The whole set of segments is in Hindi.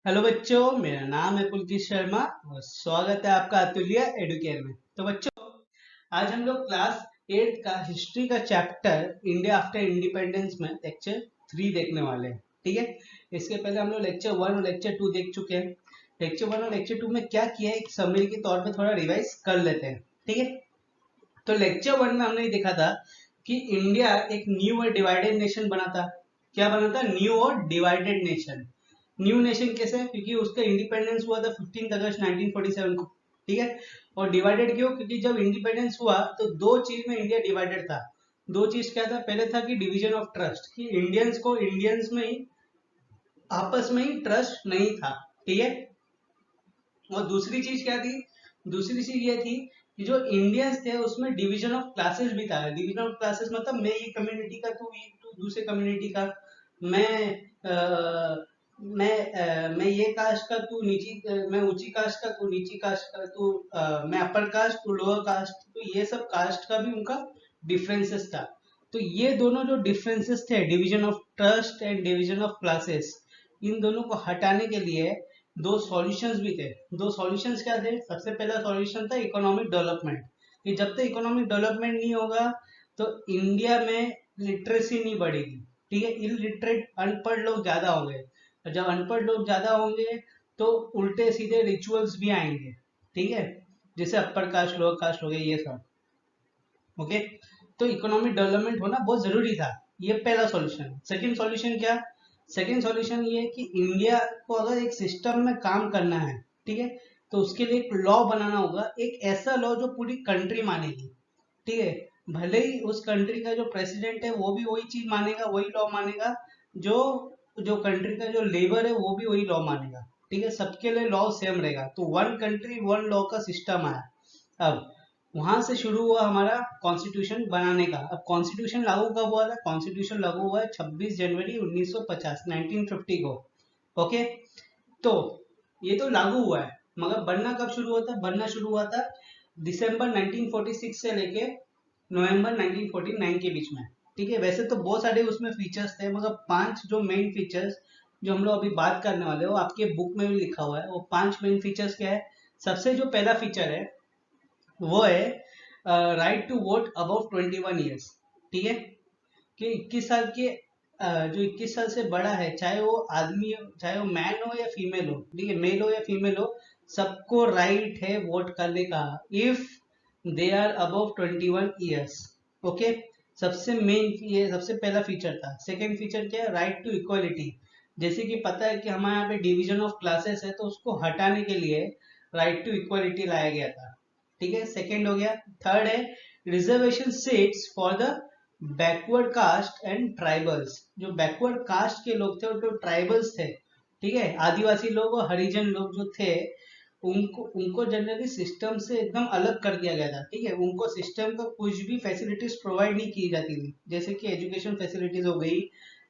हेलो बच्चों, मेरा नाम है पुलकित शर्मा और स्वागत है आपका अतुल्य एडुकेयर में। तो बच्चों, आज हम लोग क्लास 8 का हिस्ट्री का चैप्टर इंडिया आफ्टर इंडिपेंडेंस में लेक्चर 3 देखने वाले हैं। ठीक है, इसके पहले हम लोग लेक्चर 1 और लेक्चर 2 देख चुके हैं। लेक्चर 1 और लेक्चर 2 में क्या किया है, एक समरी के तौर पे थोड़ा रिवाइज कर लेते हैं। ठीक है, तो लेक्चर 1 में हमने ये देखा था कि इंडिया एक न्यू और डिवाइडेड नेशन बना था। क्या बना था? न्यू और डिवाइडेड नेशन। न्यू नेशन कैसे? क्योंकि उसका इंडिपेंडेंस हुआ था 15 अगस्त 1947 को। ठीक है, और डिवाइडेड क्यों? क्योंकि जब इंडिपेंडेंस हुआ तो दो चीज में इंडिया डिवाइडेड था। दो चीज क्या था? पहले था कि डिवीजन ऑफ ट्रस्ट, कि इंडियंस को इंडियंस में ही आपस में ही ट्रस्ट नहीं था। ठीक है, और दूसरी चीज क्या थी? दूसरी चीज ये थी कि जो इंडियंस थे उसमें डिवीजन ऑफ क्लासेस भी था। डिवीजन ऑफ क्लासेस मतलब मैं ये कम्युनिटी का, तू दूसरे कम्युनिटी का। मैं मैं ये कास्ट का, तू मैं ऊंची कास्ट का, तू नीची कास्ट का, मैं अपर कास्ट, तू लोअर कास्ट। तो ये सब कास्ट का भी उनका डिफरेंसेस था। तो ये दोनों जो डिफरेंसेस थे, division of trust and division of classes, इन दोनों को हटाने के लिए दो सॉल्यूशंस भी थे। दो सॉल्यूशंस क्या थे? सबसे पहला सॉल्यूशन था इकोनॉमिक डेवलपमेंट, कि जब तक इकोनॉमिक डेवलपमेंट नहीं होगा तो इंडिया में लिटरेसी नहीं बढ़ेगी। ठीक है, इलिटरेट अनपढ़ लोग ज्यादा होंगे, और जब अनपढ़ लोग ज्यादा होंगे तो उल्टे सीधे रिचुअल्स भी आएंगे। ठीक है, जैसे अपर कास्ट लोअर कास्ट हो गए ये सब। ओके, तो इकोनॉमिक डेवलपमेंट होना बहुत जरूरी था। ये पहला सॉल्यूशन। सेकंड सॉल्यूशन क्या? सेकंड सॉल्यूशन ये है कि इंडिया को अगर एक सिस्टम में काम करना है, ठीक है, तो उसके लिए एक लॉ बनाना होगा, एक ऐसा लॉ जो पूरी कंट्री मानेगी। ठीक है, भले ही उस कंट्री का जो प्रेसिडेंट है वो भी वही चीज मानेगा, वही लॉ मानेगा, जो जो कंट्री का जो लेबर है वो भी वही लॉ मानेगा। ठीक है, सबके लिए लॉ सेम रहेगा। तो वन कंट्री वन लॉ का सिस्टम आया। अब वहां से शुरू हुआ हमारा कॉन्स्टिट्यूशन बनाने का। अब कॉन्स्टिट्यूशन लागू कब हुआ था? कॉन्स्टिट्यूशन लागू हुआ है 26 जनवरी 1950, 1950 को। ओके, तो ये तो लागू हुआ है, मगर बनना कब शुरू हुआ था? बनना शुरू हुआ था दिसंबर 1946 से लेके नवंबर 1949 के बीच में। ठीक है, वैसे तो बहुत सारे उसमें फीचर्स थे, मगर पांच जो मेन फीचर्स जो हम लोग अभी बात करने वाले हो, आपके बुक में भी लिखा हुआ है। वो पांच मेन फीचर्स क्या है? सबसे जो पहला फीचर है वो है right to vote above 21 years. ठीक है, कि 21 साल के जो 21 साल से बड़ा है, चाहे वो आदमी हो, चाहे वो मैन हो या फीमेल हो, ठीक है, मेल हो या फीमेल हो, सबको राइट है वोट करने का, if they are above 21 years. Okay, सबसे मेन ये सबसे पहला फीचर था। सेकंड फीचर क्या है? Right to equality. जैसे कि पता है कि हमारे यहाँ पे डिवीजन ऑफ क्लासेस है, तो उसको हटाने के लिए राइट टू इक्वालिटी लाया गया था। ठीक है, सेकंड हो गया। थर्ड है reservation seats for the backward caste and tribals. जो बैकवर्ड कास्ट के लोग थे और जो ट्राइबल्स थे, ठीक है, आदिवासी लोग और हरिजन लोग जो थे, उनको उनको जनरली सिस्टम से एकदम अलग कर दिया गया था। ठीक है, उनको सिस्टम का कुछ भी फैसिलिटीज प्रोवाइड नहीं की जाती थी, जैसे कि एजुकेशन फैसिलिटीज हो गई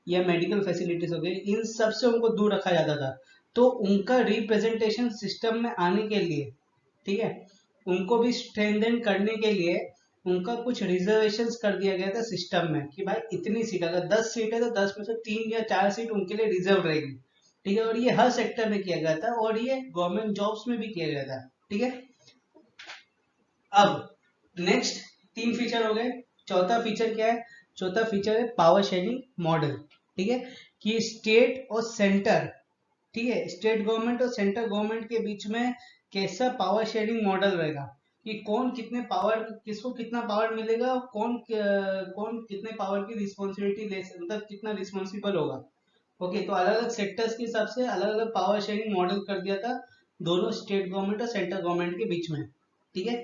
या मेडिकल फैसिलिटीज हो गई, इन सब से उनको दूर रखा जाता था। तो उनका रिप्रेजेंटेशन सिस्टम में आने के लिए, ठीक है, उनको भी स्ट्रेंथन करने के लिए उनका कुछ रिजर्वेशंस कर दिया गया था सिस्टम में, कि भाई इतनी सीट, अगर 10 सीट है तो 10 में से 3 या 4 सीट उनके लिए रिजर्व रहेगी। ठीक है, और ये हर सेक्टर में किया गया था, और ये गवर्नमेंट जॉब्स में भी किया गया था। ठीक है, अब नेक्स्ट तीन फीचर हो गए। चौथा फीचर क्या है? चौथा फीचर है पावर शेयरिंग मॉडल। ठीक है, कि स्टेट और सेंटर, ठीक है, स्टेट गवर्नमेंट और सेंट्रल गवर्नमेंट के बीच में कैसा पावर शेयरिंग मॉडल रहेगा, कि कौन कितने पावर, किसको कितना पावर मिलेगा, और कौन कितने पावर की रिस्पॉन्सिबिलिटी मतलब कितना रिस्पॉन्सिबल होगा। ओके, तो अलग अलग सेक्टर्स के हिसाब से अलग अलग पावर शेयरिंग मॉडल कर दिया था दोनों स्टेट गवर्नमेंट और सेंट्रल गवर्नमेंट के बीच में। ठीक है,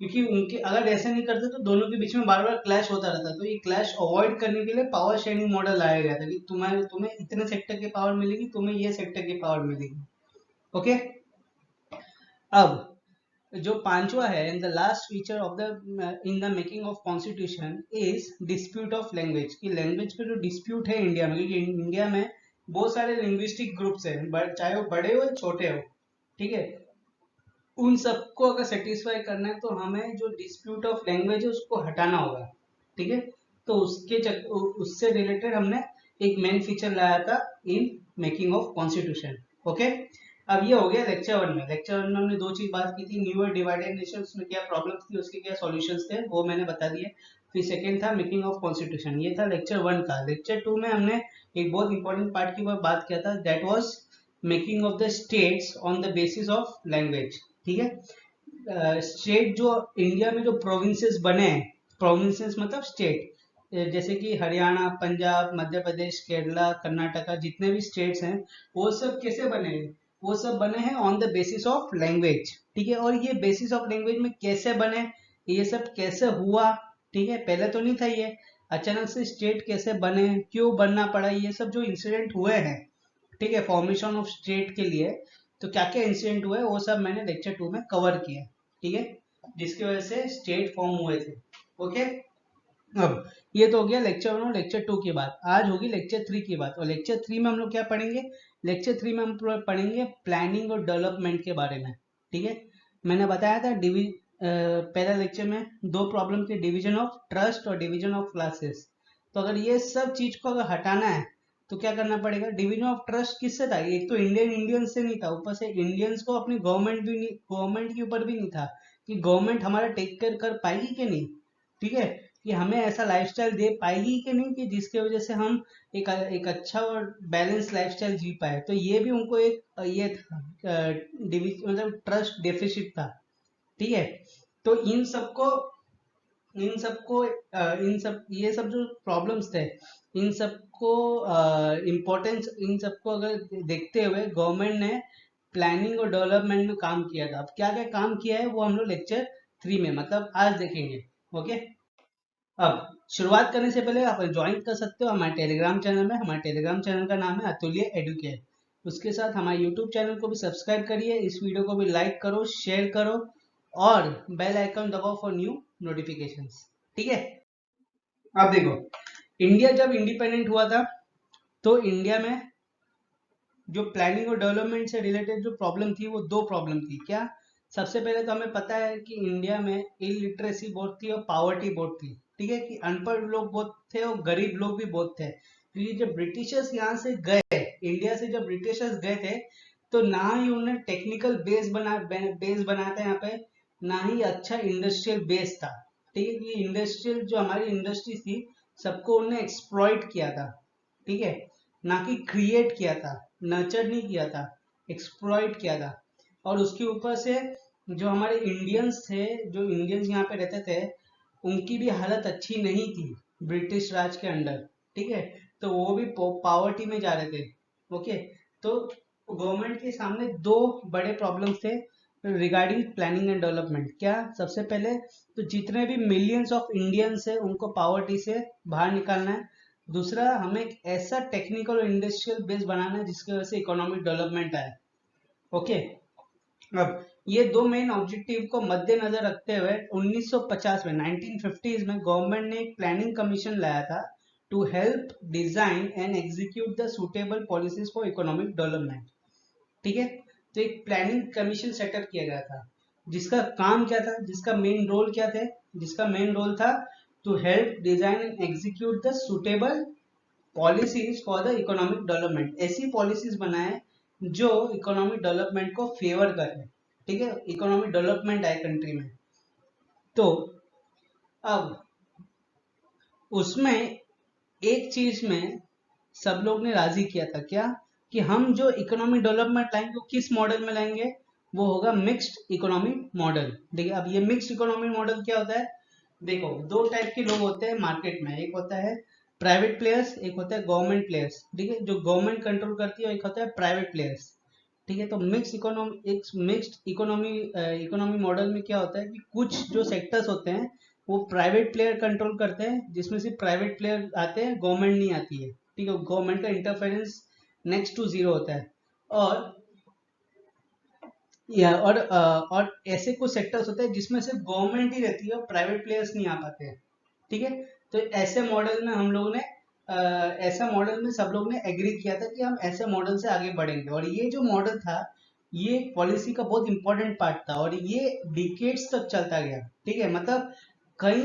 क्योंकि उनके अगर ऐसे नहीं करते तो दोनों के बीच में बार बार क्लैश होता रहता, तो ये क्लैश अवॉइड करने के लिए पावर शेयरिंग मॉडल लाया गया था, कि तुम्हें इतने सेक्टर की पावर मिलेगी, तुम्हें ये सेक्टर की पावर मिलेगी। ओके, अब जो पांचवा है, in the last feature of the in the making of constitution is dispute of language. की लैंग्वेज पे जो डिस्प्यूट है इंडिया में, क्योंकि इंडिया में बहुत सारे लिंग्विस्टिक ग्रुप्स हैं, चाहे वो बड़े हो या छोटे हो, ठीक है, उन सबको अगर सेटिस्फाई करना है तो हमें जो डिस्प्यूट ऑफ लैंग्वेज है उसको हटाना होगा। ठीक है, तो उससे रिलेटेड हमने एक मेन फीचर लाया था in making of constitution. Okay, अब ये हो गया लेक्चर वन में। लेक्चर वन में हमने दो चीज बात की थी, न्यू और डिवाइडेड नेशंस में क्या प्रॉब्लम्स थी, उसके क्या सॉल्यूशंस थे, वो मैंने बता दिए। फिर सेकंड था मेकिंग ऑफ कॉन्स्टिट्यूशन, ये था लेक्चर वन का। लेक्चर टू में हमने एक बहुत इंपॉर्टेंट पार्ट की बात किया था, that was making of the states on the basis of language. ठीक है, स्टेट जो इंडिया में जो प्रोविंसेस बने हैं, प्रोविंसेस मतलब स्टेट, जैसे कि हरियाणा, पंजाब, मध्य प्रदेश, केरला, कर्नाटका, जितने भी स्टेट्स हैं, वो सब कैसे बने हैं? वो सब बने हैं on the basis of language. ठीक है, और ये बेसिस ऑफ लैंग्वेज में कैसे बने, ये सब कैसे हुआ? ठीक है, पहले तो नहीं था ये, अचानक से स्टेट कैसे बने, क्यों बनना पड़ा, ये सब जो इंसिडेंट हुए हैं, ठीक है, फॉर्मेशन ऑफ स्टेट के लिए, तो क्या क्या इंसिडेंट हुए वो सब मैंने लेक्चर टू में कवर किया। ठीक है, जिसकी वजह से स्टेट फॉर्म हुए थे। ओके, अब ये तो हो गया लेक्चर वन और लेक्चर टू की बात। आज होगी लेक्चर थ्री की बात, और लेक्चर थ्री में हम लोग क्या पढ़ेंगे? लेक्चर थ्री में हम पढ़ेंगे प्लानिंग और डेवलपमेंट के बारे में। ठीक है, मैंने बताया था पहला लेक्चर में दो प्रॉब्लम थे, डिवीजन ऑफ ट्रस्ट और डिवीजन ऑफ क्लासेस। तो अगर ये सब चीज को अगर हटाना है तो क्या करना पड़ेगा? डिवीजन ऑफ ट्रस्ट किससे था? एक तो इंडियन से नहीं था, ऊपर से इंडियंस को अपनी गवर्नमेंट के ऊपर भी नहीं था कि गवर्नमेंट हमारा टेक केयर कर पाएगी कि नहीं। ठीक है, कि हमें ऐसा लाइफस्टाइल दे पाएगी कि नहीं कि जिसकी वजह से हम एक अच्छा और बैलेंस लाइफस्टाइल जी पाए। तो ये भी उनको एक ये था, मतलब ट्रस्ट डेफिसिट था। ठीक है, तो इन सब ये सब जो प्रॉब्लम्स थे, इन सबको इम्पोर्टेंस, इन सबको अगर देखते हुए गवर्नमेंट ने प्लानिंग और डेवलपमेंट में काम किया था। अब क्या क्या काम किया है वो हम लोग लेक्चर थ्री में मतलब आज देखेंगे। ओके, अब शुरुआत करने से पहले आप ज्वाइन कर सकते हो हमारे टेलीग्राम चैनल में। हमारे टेलीग्राम चैनल का नाम है अतुल्य एडुकेट। उसके साथ हमारे यूट्यूब चैनल को भी सब्सक्राइब करिए, इस वीडियो को भी लाइक करो, शेयर करो, और बेल आइकन दबाओ फॉर न्यू नोटिफिकेशंस। ठीक है, अब देखो, इंडिया जब इंडिपेंडेंट हुआ था तो इंडिया में जो प्लानिंग और डेवलपमेंट से रिलेटेड जो प्रॉब्लम थी वो दो प्रॉब्लम थी। क्या? सबसे पहले तो हमें पता है कि इंडिया में इलिटरेसी बहुत थी और पावर्टी बहुत थी। ठीक है, कि अनपढ़ लोग बहुत थे और गरीब लोग भी बहुत थे, क्योंकि जब ब्रिटिशर्स यहाँ से गए, इंडिया से जब ब्रिटिशर्स गए थे, तो ना ही उन्होंने टेक्निकल बेस बनाया था यहाँ पे, ना ही अच्छा इंडस्ट्रियल बेस था। ठीक है, कि इंडस्ट्रियल जो हमारी इंडस्ट्री थी, सबको उन्होंने एक्सप्लॉइट किया था। ठीक है, ना कि क्रिएट किया था, नर्चर नहीं किया था, एक्सप्लॉइट किया था। और उसके ऊपर से जो हमारे इंडियंस थे, जो इंडियंस यहाँ पे रहते थे, उनकी भी हालत अच्छी नहीं थी ब्रिटिश राज के अंडर। ठीक है, तो वो भी पावर्टी में जा रहे थे। ओके, तो गवर्नमेंट के सामने दो बड़े प्रॉब्लम्स थे रिगार्डिंग प्लानिंग एंड डेवलपमेंट। क्या? सबसे पहले तो जितने भी मिलियंस ऑफ इंडियंस है उनको पावर्टी से बाहर निकालना है। दूसरा, हमें एक ऐसा टेक्निकल और इंडस्ट्रियल बेस बनाना है जिसकी वजह से इकोनॉमिक डेवलपमेंट आए। ओके, अब ये दो मेन ऑब्जेक्टिव को मद्देनजर रखते हुए 1950 में 1950s में गवर्नमेंट ने एक प्लानिंग कमीशन लाया था to help design and execute the suitable policies for economic development. ठीक है, तो एक प्लानिंग कमीशन सेटअप किया गया था, जिसका काम क्या था, जिसका मेन रोल क्या थे? जिसका मेन रोल था to help design and execute the suitable policies for the economic development. ऐसी पॉलिसीज बनाए जो इकोनॉमिक डेवलपमेंट को फेवर करें। ठीक है, इकोनॉमिक डेवलपमेंट आए कंट्री में। तो अब उसमें एक चीज में सब लोग ने राजी किया था, क्या? कि हम जो इकोनॉमिक डेवलपमेंट लाएंगे वो किस मॉडल में लाएंगे? वो होगा मिक्स्ड इकोनॉमिक मॉडल। देखिए, अब ये मिक्स्ड इकोनॉमिक मॉडल क्या होता है? देखो, दो टाइप के लोग होते हैं मार्केट में, एक होता है प्राइवेट प्लेयर्स, एक होता है गवर्नमेंट प्लेयर्स। ठीक है, जो गवर्नमेंट कंट्रोल करती है, और एक होता है प्राइवेट प्लेयर्स। ठीक है, तो मिक्स्ड इकोनॉमी मॉडल में क्या होता है कि कुछ जो सेक्टर्स होते हैं वो प्राइवेट प्लेयर कंट्रोल करते हैं, जिसमें से प्राइवेट प्लेयर आते हैं, गवर्नमेंट नहीं आती है। ठीक है, गवर्नमेंट का इंटरफेरेंस नेक्स्ट टू जीरो होता है। और और ऐसे कुछ सेक्टर्स होते हैं जिसमें सिर्फ गवर्नमेंट ही रहती है और प्राइवेट प्लेयर्स नहीं आ पाते हैं। ठीक है, तो ऐसे मॉडल में हम लोग ने ऐसा मॉडल में सब लोग ने एग्री किया था कि हम ऐसे मॉडल से आगे बढ़ेंगे। और ये जो मॉडल था, ये पॉलिसी का बहुत इंपॉर्टेंट पार्ट था, और ये डिकेड्स तक चलता गया। ठीक है, मतलब कई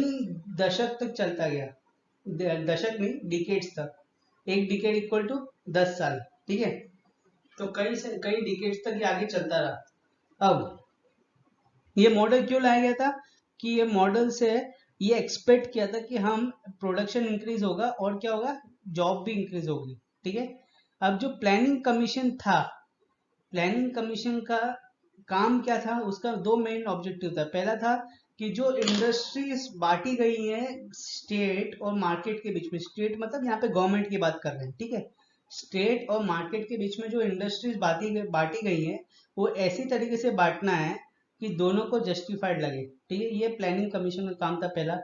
दशक तक चलता गया, दशक नहीं, डिकेड्स तक। एक डिकेड इक्वल टू 10 साल। ठीक है, तो कई डिकेड्स तक ये आगे चलता रहा। अब ये मॉडल क्यों लाया गया था कि ये मॉडल से ये एक्सपेक्ट किया था कि हम प्रोडक्शन इंक्रीज होगा और क्या होगा, जॉब भी इंक्रीज होगी। ठीक है। अब जो प्लानिंग कमीशन था, प्लानिंग कमीशन का काम क्या था, उसका दो मेन ऑब्जेक्टिव था। पहला था कि जो इंडस्ट्रीज बांटी गई है स्टेट और मार्केट के बीच में, स्टेट मतलब यहाँ पे गवर्नमेंट की बात कर रहे हैं, ठीक है, स्टेट और मार्केट के बीच में जो इंडस्ट्रीज बांटी गई है वो ऐसी तरीके से बांटना है कि दोनों को जस्टिफाइड लगे। ठीक है, ये प्लानिंग कमीशन का काम था पहला,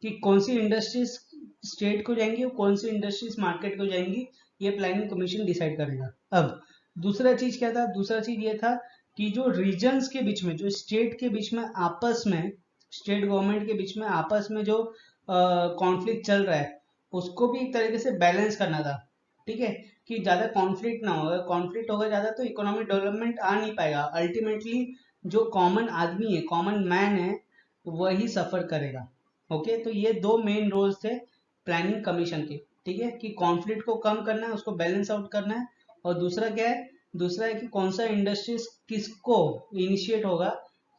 कि कौन सी इंडस्ट्रीज स्टेट को जाएंगी और कौन सी इंडस्ट्रीज मार्केट को जाएंगी, ये प्लानिंग कमीशन डिसाइड करेगा। अब दूसरा चीज क्या था, दूसरा चीज ये था कि जो रीजन्स के बीच में, जो स्टेट के बीच में आपस में, स्टेट गवर्नमेंट के बीच में आपस में जो कॉन्फ्लिक्ट चल रहा है उसको भी एक तरीके से बैलेंस करना था। ठीक है, कि ज्यादा कॉन्फ्लिक्ट ना हो, अगर कॉन्फ्लिक्ट होगा ज्यादा तो इकोनॉमिक डेवलपमेंट आ नहीं पाएगा। अल्टीमेटली जो कॉमन आदमी है, कॉमन मैन है, वही सफर करेगा। ओके, तो ये दो मेन रोल्स थे प्लानिंग कमीशन के। ठीक है, कि कॉन्फ्लिक्ट को कम करना है, उसको बैलेंस आउट करना है, और दूसरा क्या है, दूसरा है कि कौन सा इंडस्ट्रीज किसको इनिशिएट होगा,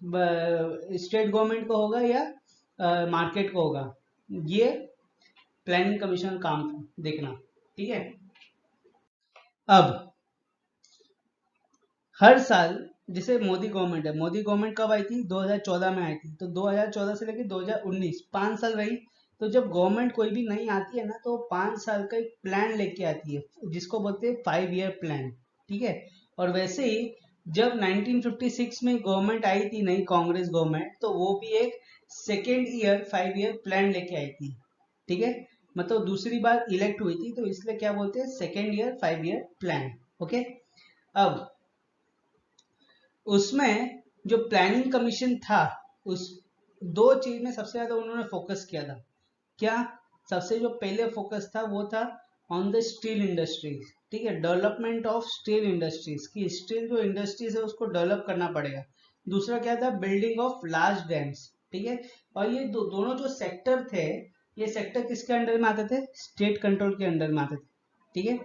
स्टेट गवर्नमेंट को होगा या मार्केट को होगा। ये प्लानिंग कमीशन का काम था देखना। ठीक है। अब हर साल, जैसे मोदी गवर्नमेंट है, मोदी गवर्नमेंट कब आई थी, 2014 में आई थी, तो 2014 से लेकर 2019 5 साल रही। तो जब गवर्नमेंट कोई भी नई आती है ना, तो 5 साल का एक प्लान लेके आती है जिसको बोलते हैं 5 ईयर प्लान। ठीक है, और वैसे ही जब 1956 में गवर्नमेंट आई थी नई कांग्रेस गवर्नमेंट, तो वो भी एक सेकेंड ईयर 5 ईयर प्लान लेके आई थी। ठीक है, मतलब दूसरी बार इलेक्ट हुई थी, तो इसलिए क्या बोलते हैं, second year 5 year plan. Okay. अब उसमें जो प्लानिंग कमीशन था, उस दो चीज में सबसे ज्यादा उन्होंने फोकस किया था। क्या, सबसे जो पहले फोकस था वो था ऑन द स्टील इंडस्ट्रीज। ठीक है, डेवलपमेंट ऑफ स्टील इंडस्ट्रीज, की स्टील जो इंडस्ट्रीज है उसको डेवलप करना पड़ेगा। दूसरा क्या था, बिल्डिंग ऑफ लार्ज डैम्स। ठीक है, और ये दोनों जो सेक्टर थे, ये सेक्टर किसके अंडर में आते थे, स्टेट कंट्रोल के अंडर में आते थे। ठीक है।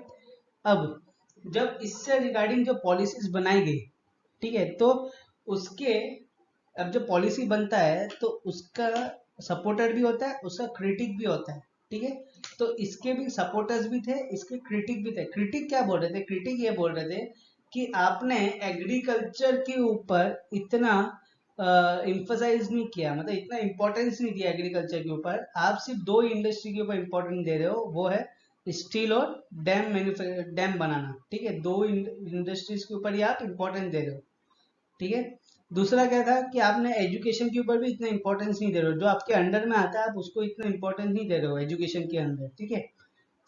अब जब इससे रिगार्डिंग जो पॉलिसीज बनाई गई, ठीक है, तो उसके, अब जब पॉलिसी बनता है तो उसका सपोर्टर भी होता है, उसका क्रिटिक भी होता है। ठीक है, तो इसके भी सपोर्टर्स भी थे, इसके क्रिटिक भी थे। क्रिटिक क्या बोल रहे थे, क्रिटिक ये बोल रहे थे कि आपने एग्रीकल्चर के ऊपर इतना इम्फोसाइज नहीं किया, मतलब इतना इंपॉर्टेंस नहीं दिया एग्रीकल्चर के ऊपर। आप सिर्फ दो इंडस्ट्री के ऊपर इंपॉर्टेंस दे रहे हो, वो है स्टील और डैम बनाना। ठीक है, दो इंडस्ट्रीज के ऊपर ही आप इंपॉर्टेंस दे रहे हो। ठीक है। दूसरा क्या था कि आपने एजुकेशन के ऊपर भी इतना इंपॉर्टेंस नहीं दे रहे हो, जो आपके अंडर में आता है आप उसको इतना इंपॉर्टेंस नहीं दे रहे हो एजुकेशन के अंदर। ठीक है।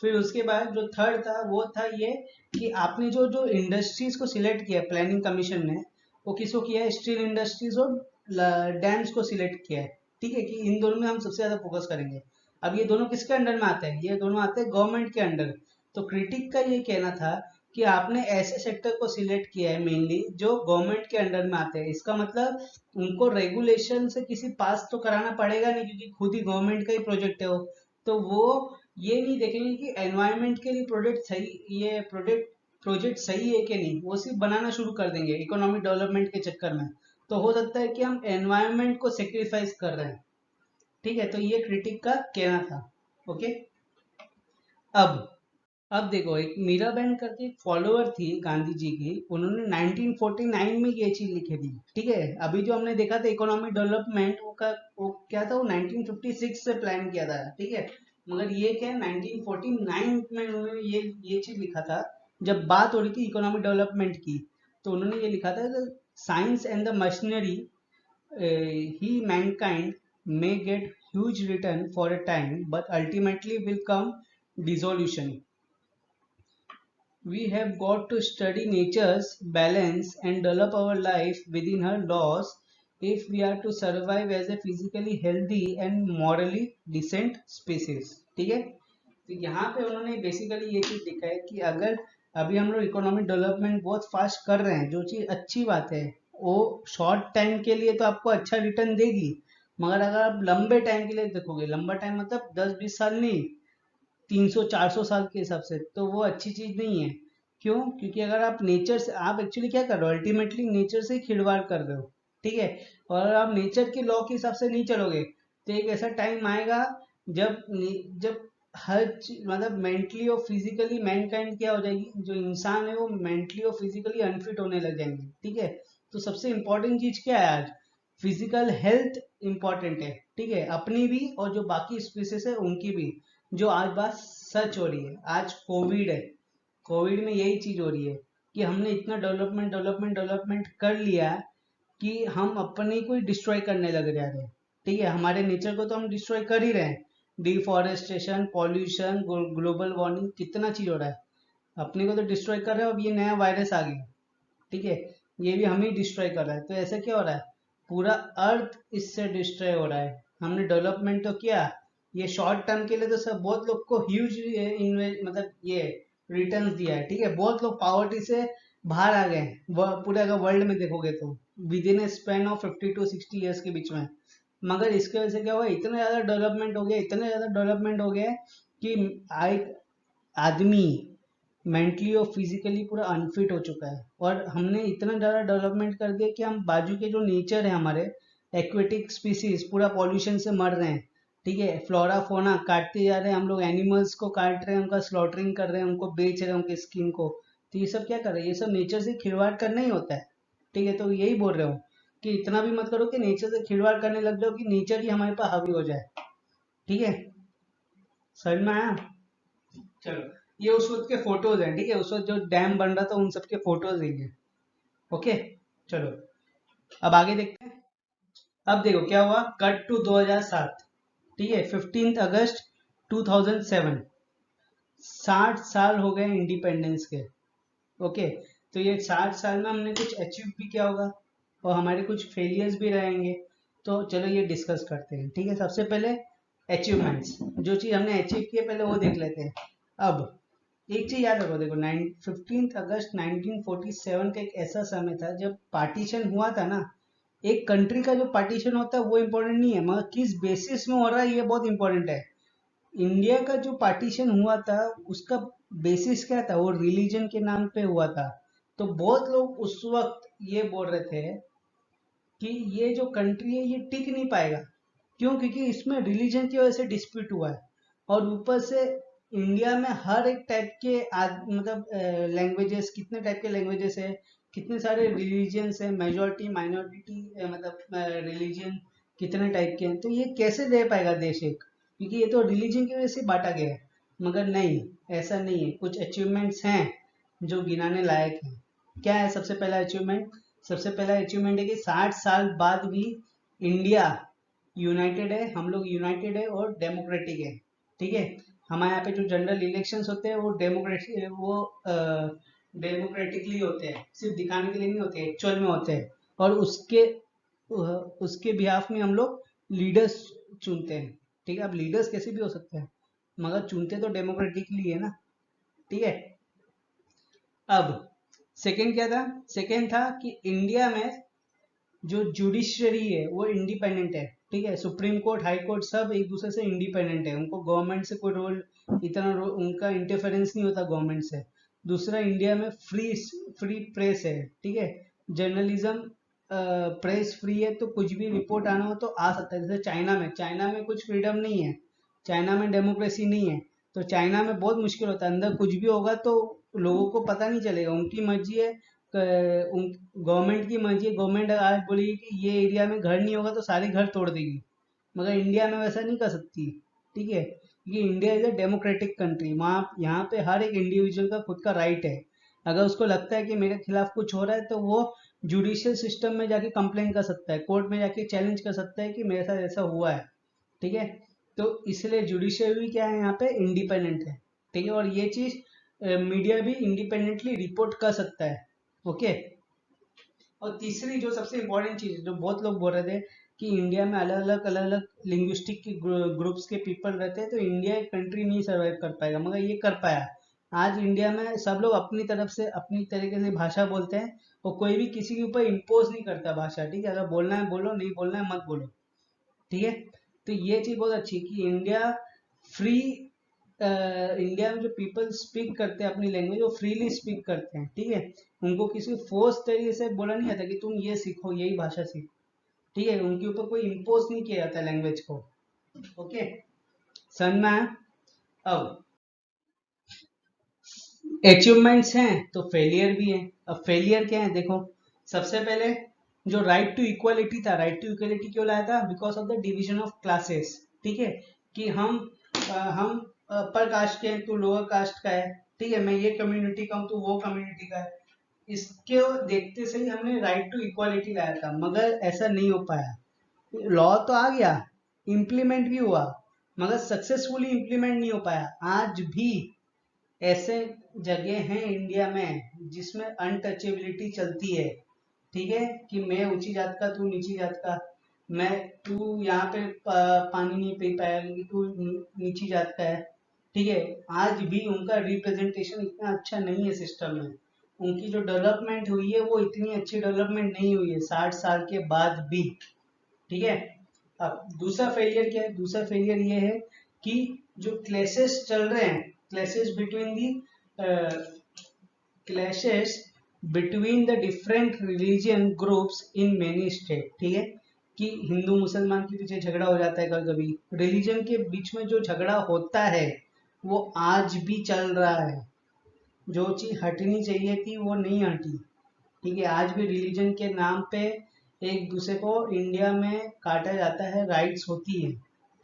फिर उसके बाद जो थर्ड था वो था ये कि आपने जो जो इंडस्ट्रीज को सिलेक्ट किया प्लानिंग कमीशन ने, वो किसको किया है, स्टील इंडस्ट्रीज और डैम्स को सिलेक्ट किया है। ठीक है, कि इन दोनों में हम सबसे ज्यादा फोकस करेंगे। अब ये दोनों किसके अंडर में आते हैं, ये दोनों आते हैं गवर्नमेंट के अंडर। तो क्रिटिक का ये कहना था कि आपने ऐसे सेक्टर को सिलेक्ट किया है मेनली जो गवर्नमेंट के अंडर में आते हैं। इसका मतलब उनको रेगुलेशन से किसी पास तो कराना पड़ेगा नहीं, क्योंकि खुद ही गवर्नमेंट का ही प्रोजेक्ट है वो। तो वो ये नहीं देखेंगे कि एनवायरनमेंट के लिए प्रोजेक्ट सही, ये प्रोजेक्ट सही है कि नहीं, वो सिर्फ बनाना शुरू कर देंगे इकोनॉमिक डेवलपमेंट के चक्कर में। तो हो सकता है कि हम एनवायरनमेंट को सेक्रीफाइस कर रहे हैं। ठीक है, तो ये क्रिटिक का कहना था। ओके। अब अब देखो, एक मीराबेन करके एक फॉलोअर थी गांधी जी की, उन्होंने 1949 में ये चीज लिखी थी। ठीक है, अभी जो हमने देखा था इकोनॉमिक डेवलपमेंट वो क्या था, वो 1956 से प्लान किया था। ठीक है, मगर ये क्या है, 1949 में उन्होंने ये चीज लिखा था। जब बात हो रही थी इकोनॉमिक डेवलपमेंट की, तो उन्होंने ये लिखा था, science and the machinery he mankind may get huge return for a time but ultimately will come dissolution. We have got to study nature's balance and develop our life within her laws if we are to survive as a physically healthy and morally decent species. ठीक है, तो यहाँ पे उन्होंने बेसिकली ये चीज लिखा है कि अगर अभी हम लोग इकोनॉमिक डेवलपमेंट बहुत फास्ट कर रहे हैं, जो चीज अच्छी बात है, वो शॉर्ट टाइम के लिए तो आपको अच्छा रिटर्न देगी, मगर अगर आप लंबे टाइम के लिए देखोगे, लंबा टाइम मतलब 10-20 साल नहीं, 300-400 साल के हिसाब से, तो वो अच्छी चीज नहीं है। क्यों? क्योंकि अगर आप नेचर से, आप एक्चुअली क्या कर रहे हो, अल्टीमेटली नेचर से खिलवाड़ कर रहे हो, ठीक है। और अगर आप नेचर के लॉ के हिसाब से नहीं चलोगे तो एक ऐसा टाइम आएगा जब हर चीज मतलब मेंटली और फिजिकली मैनकाइंड क्या हो जाएगी, जो इंसान है वो मेंटली और फिजिकली अनफिट होने लग जाएंगे, ठीक है। तो सबसे इम्पोर्टेंट चीज क्या है आज, फिजिकल हेल्थ इंपॉर्टेंट है, ठीक है, अपनी भी और जो बाकी स्पीसीज है उनकी भी। जो आज बात सच हो रही है, आज कोविड है, कोविड में यही चीज हो रही है कि हमने इतना डेवलपमेंट कर लिया है कि हम अपने को ही डिस्ट्रॉय करने लग जा रहे हैं, ठीक है। हमारे नेचर को तो हम डिस्ट्रॉय कर ही रहे हैं, डिफॉरेस्टेशन, पॉल्यूशन, ग्लोबल वार्मिंग, कितना चीज हो रहा है, अपने को तो डिस्ट्रॉय कर रहे हैं। अब ये नया वायरस आ गया, ठीक है, ये भी हम ही डिस्ट्रॉय कर रहा है। तो ऐसा क्या हो रहा है, पूरा अर्थ इससे डिस्ट्रॉय हो रहा है। हमने डेवलपमेंट तो किया, ये शॉर्ट टर्म के लिए तो सब बहुत लोग को ह्यूज मतलब ये रिटर्न्स दिया है, ठीक है। बहुत लोग पॉवर्टी से बाहर आ गए पूरे अगर वर्ल्ड में देखोगे तो with in A span of 50 to 60 years के बीच में। मगर इसके वजह से क्या हुआ, इतना ज्यादा डेवलपमेंट हो गया, इतना ज्यादा डेवलपमेंट हो गया कि एक आदमी मेंटली और फिजिकली पूरा अनफिट हो चुका है। और हमने इतना ज़्यादा डेवलपमेंट कर दिया कि हम बाजू के जो नेचर है हमारे एक्वेटिक स्पीसीज पूरा पॉल्यूशन से मर रहे हैं, ठीक है। फ्लोरा फोना काटते जा रहे हैं हम लोग, एनिमल्स को काट रहे हैं, उनका स्लॉटरिंग कर रहे हैं, उनको बेच रहे हैं उनके स्किन को। तो ये सब क्या कर रहे हैं, ये सब नेचर से खिलवाड़ करना ही होता है, ठीक है। तो यही बोल रहे हो कि इतना भी मत करो कि नेचर से खिलवाड़ करने लग जाओ कि नेचर ही हमारे पर हावी हो जाए, ठीक है। समझ में आया? चलो, ये उस वक्त के फोटोज हैं, ठीक है, उस वक्त जो डैम बन रहा था उन सब के फोटोज ही हैं, ओके। चलो, अब आगे देखते हैं। अब देखो क्या हुआ, कट टू 2007, ठीक है, 15 अगस्त 2007, 60 साल हो गए इंडिपेंडेंस के, ओके। तो ये 60 साल में हमने कुछ अचीव भी किया होगा और हमारे कुछ फेलियर्स भी रहेंगे। तो चलो ये डिस्कस करते हैं, ठीक है। सबसे पहले अचीवमेंट्स, जो चीज़ हमने अचीव की है पहले वो देख लेते हैं। अब एक चीज याद रखो, देखो 15 अगस्त 1947 का एक ऐसा समय था जब पार्टीशन हुआ था ना। एक कंट्री का जो पार्टीशन होता है वो इम्पोर्टेंट नहीं है, मगर किस बेसिस में हो रहा है ये बहुत इंपॉर्टेंट है। इंडिया का जो पार्टीशन हुआ था उसका बेसिस क्या था, वो रिलीजन के नाम पे हुआ था। तो बहुत लोग उस वक्त ये बोल रहे थे कि ये जो कंट्री है ये टिक नहीं पाएगा। क्यों? क्योंकि इसमें रिलीजन की वजह से डिस्प्यूट हुआ है। और ऊपर से इंडिया में हर एक टाइप के मतलब लैंग्वेजेस, कितने टाइप के लैंग्वेजेस है, कितने सारे रिलीजियंस है, मेजोरिटी माइनॉरिटी मतलब रिलीजन कितने टाइप के हैं। तो ये कैसे दे पाएगा देश एक, क्योंकि ये तो रिलीजन की वजह से बांटा गया है। मगर नहीं, ऐसा नहीं है, कुछ अचीवमेंट्स हैं जो गिनाने लायक हैं। क्या है सबसे पहला अचीवमेंट? सबसे पहला अचीवमेंट है कि 60 साल बाद भी इंडिया यूनाइटेड है, हम लोग यूनाइटेड है और डेमोक्रेटिक है, ठीक है। हमारे यहाँ पे जो जनरल इलेक्शंस होते हैं वो डेमोक्रेटिकली होते हैं, सिर्फ दिखाने के लिए नहीं होते, एक्चुअल में होते हैं। और उसके बिहाफ में हम लोग लीडर्स चुनते हैं, ठीक है। अब लीडर्स कैसे भी हो सकते हैं, मगर चुनते तो डेमोक्रेटिकली है ना, ठीक है। अब सेकंड क्या था? सेकंड था कि इंडिया में जो जुडिशरी है वो इंडिपेंडेंट है, ठीक है। सुप्रीम कोर्ट, हाई कोर्ट सब एक दूसरे से इंडिपेंडेंट है, उनको गवर्नमेंट से कोई उनका इंटरफेरेंस नहीं होता गवर्नमेंट से। दूसरा, इंडिया में फ्री फ्री प्रेस है, ठीक है। जर्नलिज्म, प्रेस फ्री है, तो कुछ भी रिपोर्ट आना हो तो आ सकता है। जैसे चाइना में कुछ फ्रीडम नहीं है, चाइना में डेमोक्रेसी नहीं है। तो चाइना में बहुत मुश्किल होता है, अंदर कुछ भी होगा तो लोगों को पता नहीं चलेगा, उनकी मर्जी है। गवर्नमेंट की मर्जी है, गवर्नमेंट आज बोलेगी कि ये एरिया में घर नहीं होगा तो सारे घर तोड़ देगी। मगर इंडिया में वैसा नहीं कर सकती, ठीक है, क्योंकि India is a democratic country. वहाँ यहाँ पे हर एक इंडिविजुअल का खुद का राइट है। अगर उसको लगता है कि मेरे खिलाफ कुछ हो रहा है तो वो जुडिशियल सिस्टम में जाके कंप्लेन कर सकता है, कोर्ट में जाके चैलेंज कर सकता है कि मेरे साथ ऐसा हुआ है, ठीक है। तो इसलिए जुडिशियरी क्या है यहाँ पे, इंडिपेंडेंट है, ठीक है। और ये चीज मीडिया भी इंडिपेंडेंटली रिपोर्ट कर सकता है, ओके। और तीसरी जो सबसे इम्पोर्टेंट चीज जो बहुत लोग बोल रहे थे कि इंडिया में अलग अलग लिंग्विस्टिक के ग्रुप्स के पीपल रहते हैं तो इंडिया एक कंट्री नहीं सर्वाइव कर पाएगा, मगर ये कर पाया। आज इंडिया में सब लोग अपनी तरफ से अपनी तरीके से भाषा बोलते हैं और कोई भी किसी के ऊपर इम्पोज नहीं करता भाषा, ठीक है। अगर बोलना है बोलो, नहीं बोलना है मत बोलो, ठीक है। तो ये चीज बहुत अच्छी है कि इंडिया फ्री इंडिया में जो पीपल स्पीक करते हैं अपनी लैंग्वेज, वो फ्रीली स्पीक करते हैं, ठीक है। उनको किसी फोर्स तरीके से बोला नहीं जाता कि तुम ये सीखो, यही भाषा सीखो, ठीक है। उनके ऊपर कोई इम्पोज नहीं किया जाता लैंग्वेज को। ओके, समझ में आया? अब अचीवमेंट्स हैं तो फेलियर भी है। अब फेलियर क्या है, देखो सबसे पहले जो राइट टू इक्वालिटी था, राइट टू इक्वालिटी क्यों लाया था? Because of the division of classes, ठीक है। कि हम अपर कास्ट के हैं, तू लोअर कास्ट का है, ठीक है। मैं ये कम्युनिटी का हूँ, तू वो कम्युनिटी का है। इसके देखते से ही हमने राइट टू इक्वालिटी लाया था, मगर ऐसा नहीं हो पाया। लॉ तो आ गया, इम्प्लीमेंट भी हुआ, मगर सक्सेसफुली इम्प्लीमेंट नहीं हो पाया। आज भी ऐसे जगह हैं इंडिया में जिसमें अनटचेबिलिटी चलती है, ठीक है। कि मैं ऊंची जात का, तू नीची जात का, मैं तू यहाँ पे पानी नहीं पी पाया क्योंकि तू नीची जात का है, ठीक है। आज भी उनका रिप्रेजेंटेशन इतना अच्छा नहीं है सिस्टम में। उनकी जो डेवलपमेंट हुई है वो इतनी अच्छी डेवलपमेंट नहीं हुई है 60 साल के बाद भी, ठीक है। अब दूसरा फेलियर क्या है? दूसरा फेलियर ये है कि जो क्लेशेस चल रहे हैं, clashes between the clashes between the different religion groups in many state, ठीक है। कि हिंदू मुसलमान के पीछे झगड़ा हो जाता है कभी कभी, रिलीजन के बीच में जो झगड़ा होता है वो आज भी चल रहा है। जो चीज हटनी चाहिए थी वो नहीं हटी, ठीक है। आज भी रिलीजन के नाम पे एक दूसरे को इंडिया में काटा जाता है, राइट्स होती है,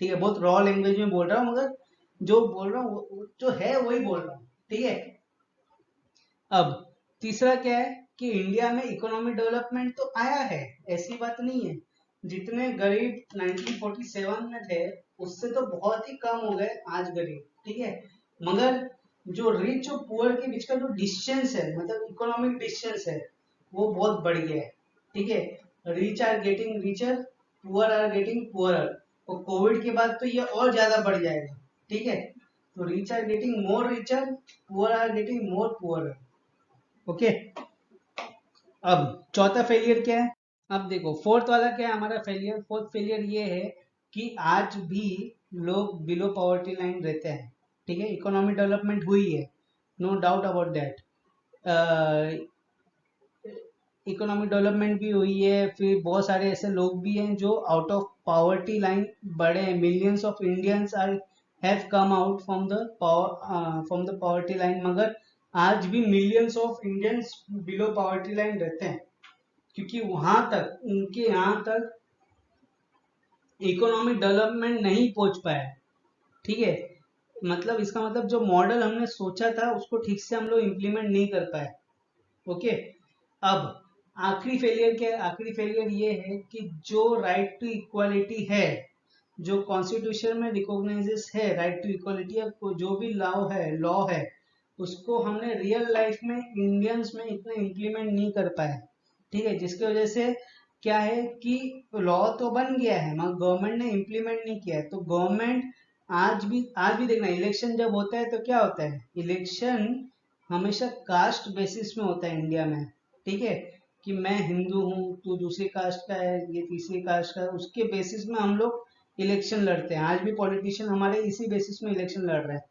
ठीक है। बहुत रॉ लैंग्वेज में बोल रहा हूँ, मगर जो बोल रहा हूँ जो है वही बोल रहा हूँ, ठीक है। अब तीसरा क्या है कि इंडिया में इकोनॉमिक डेवलपमेंट तो आया है, ऐसी बात नहीं है। जितने गरीब 1947 में थे उससे तो बहुत ही कम हो गए आज गरीब, ठीक है। मगर जो रिच और पुअर के बीच का जो डिस्टेंस है, मतलब इकोनॉमिक डिस्टेंस है, वो बहुत बढ़ गया है, ठीक है। Rich are getting richer, poor are getting poorer, और कोविड के बाद तो ये और ज्यादा बढ़ जाएगा, ठीक है। तो rich are getting more richer, poor are getting more poorer. Okay, अब चौथा फेलियर क्या है? अब देखो फोर्थ वाला क्या है हमारा फेलियर। फोर्थ फेलियर ये है कि आज भी लोग बिलो पॉवर्टी लाइन रहते हैं, ठीक है। इकोनॉमिक डेवलपमेंट हुई है, no doubt about that. Economic development भी हुई है, फिर बहुत सारे ऐसे लोग भी हैं जो आउट ऑफ पॉवर्टी लाइन बढ़े हैं। Millions of Indians are have come out from the poverty line, मगर आज भी millions of Indians below poverty line रहते हैं, क्योंकि वहां तक उनके यहाँ तक इकोनॉमिक डेवलपमेंट नहीं पहुंच पाया, ठीक है। मतलब इसका मतलब जो मॉडल हमने सोचा था उसको ठीक से हम लोग इम्प्लीमेंट नहीं कर पाए। ओके, अब आखिरी फेलियर क्या है? आखिरी फेलियर ये है कि जो राइट टू इक्वालिटी है, जो कॉन्स्टिट्यूशन में रिकॉग्नाइजेस है राइट टू इक्वालिटी, जो भी लॉ है उसको हमने रियल लाइफ में इंडियंस में इतना इम्प्लीमेंट नहीं कर पाए, ठीक है। जिसकी वजह से क्या है कि लॉ तो बन गया है मगर गवर्नमेंट ने इम्प्लीमेंट नहीं किया है। तो गवर्नमेंट आज भी देखना, इलेक्शन जब होता है तो क्या होता है, इलेक्शन हमेशा कास्ट बेसिस में होता है इंडिया में, ठीक है। कि मैं हिंदू हूँ, तू दूसरी कास्ट का है, ये तीसरी कास्ट का है, उसके बेसिस में हम लोग इलेक्शन लड़ते हैं। आज भी पॉलिटिशियन हमारे इसी बेसिस में इलेक्शन लड़ रहे हैं।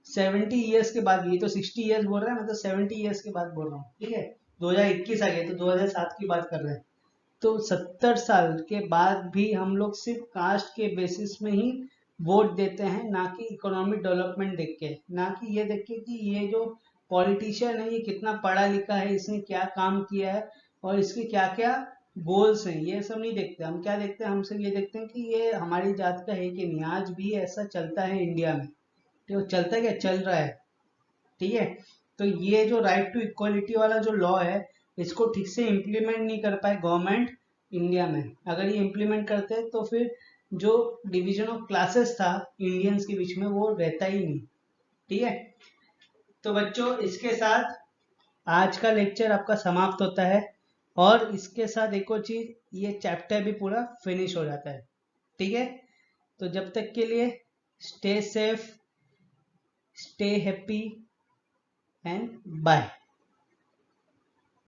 70 ईयर्स के बाद, ये तो 60 ईयर्स बोल रहा है, मैं तो 70 ईयर्स के बाद बोल रहा हूँ, ठीक है। 2021 आ गया तो 2007 की बात कर रहे हैं। तो 70 साल के बाद भी हम लोग सिर्फ कास्ट के बेसिस में ही वोट देते हैं, ना कि इकोनॉमिक डेवलपमेंट देख के, ना कि ये देख के कि ये जो पॉलिटिशियन है ये कितना पढ़ा लिखा है, इसने क्या काम किया है और इसके क्या क्या गोल्स हैं, ये सब नहीं देखते। हम क्या देखते हैं, हम सिर्फ ये देखते हैं कि ये हमारी जात का है कि नहीं। आज भी ऐसा चलता है इंडिया में, तो चलता है क्या, चल रहा है, ठीक है। तो ये जो राइट टू इक्वालिटी वाला जो लॉ है, इसको ठीक से इम्प्लीमेंट नहीं कर पाए गवर्नमेंट इंडिया में। अगर ये इम्प्लीमेंट करते तो फिर जो डिवीजन ऑफ क्लासेस था इंडियंस के बीच में वो रहता ही नहीं, ठीक है। तो बच्चों इसके साथ आज का लेक्चर आपका समाप्त होता है, और इसके साथ एक और चीज, ये चैप्टर भी पूरा फिनिश हो जाता है, ठीक है। तो जब तक के लिए stay safe, stay happy and bye.